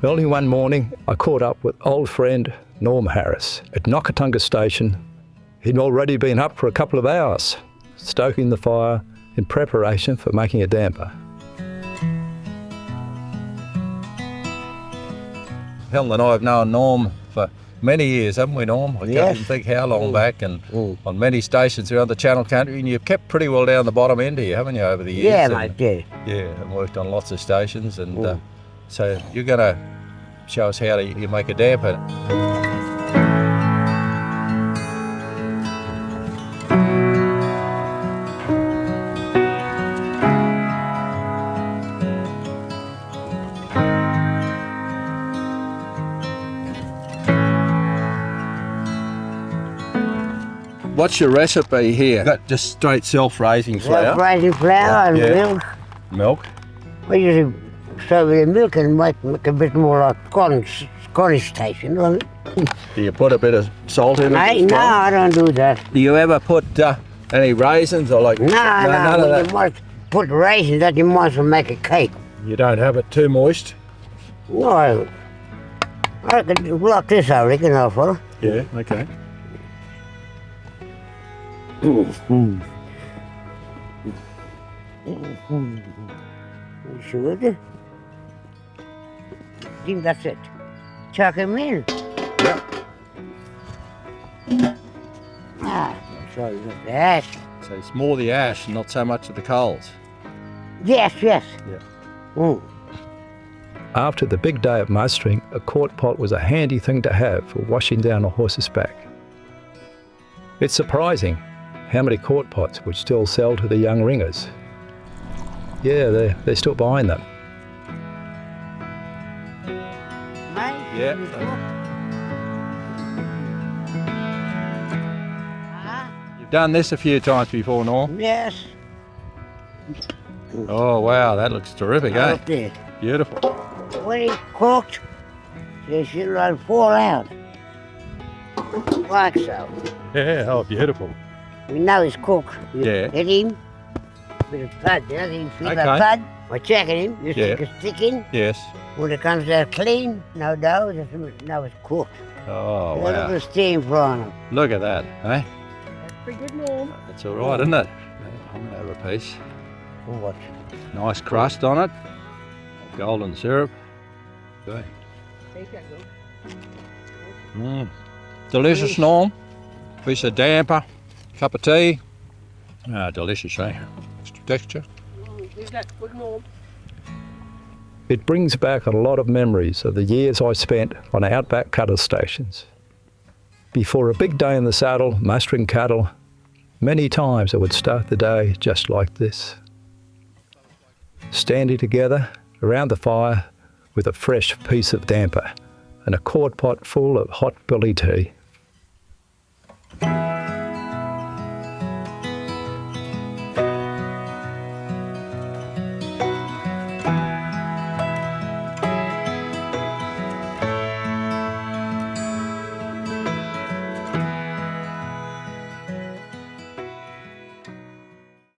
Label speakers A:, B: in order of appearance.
A: Early one morning, I caught up with old friend Norm Harris at Nockatunga Station. He'd already been up for a couple of hours, stoking the fire in preparation for making a damper. Helen and I have known Norm for many years, haven't we, Norm? I can't even think how long back, and on many stations around the Channel Country, and you've kept pretty well down the bottom end here, haven't you, over the years?
B: Yeah, mate, yeah.
A: Yeah, and worked on lots of stations, and so you're going to show us how you make a damper. What's your recipe here? You've got just straight self-raising flour.
B: Self-raising flour and milk.
A: Milk?
B: We usually soak with the milk and make a bit more like Scottish Station, doesn't it?
A: Do you put a bit of salt in it?
B: No, I don't do that.
A: Do you ever put any raisins or like?
B: No,
A: none of that?
B: You must put raisins that you might as well make a cake.
A: You don't have it too moist?
B: No, I could like this, I reckon, old fella.
A: Yeah, okay.
B: Sugar. I think that's it. Chuck him in.
A: Yeah.
B: So the ash.
A: So it's more the ash, not so much of the coals.
B: Yes.
A: Yeah.
C: After the big day of mustering, a quart pot was a handy thing to have for washing down a horse's back. It's surprising how many quart pots would still sell to the young ringers. Yeah, they're still buying them.
A: Yeah. You've done this a few times before, Norm?
B: Yes.
A: Oh wow, that looks terrific, eh?
B: Up there.
A: Beautiful.
B: When it's cooked, it should fall out. Like so.
A: Yeah, oh beautiful.
B: We know it's cooked.
A: Yeah.
B: Hit him. Bit of pud, you know, you feel
A: Okay.
B: that pud. We're checking him. You
A: Yeah.
B: stick a stick in.
A: Yes.
B: When it comes out clean, no dough, now it's cooked.
A: Oh
B: A little bit
A: wow.
B: of steam frying it.
A: Look at that, eh?
B: That's pretty good, Norm.
A: That's all right, isn't it? I'm gonna have a piece.
B: For what?
A: Nice crust on it. Golden syrup. Okay. Delicious, Norm. Piece of damper. Cup of tea. Ah, delicious, eh? Extra texture.
C: It brings back a lot of memories of the years I spent on Outback cattle stations. Before a big day in the saddle, mustering cattle, many times I would start the day just like this. Standing together around the fire with a fresh piece of damper and a quart pot full of hot billy tea.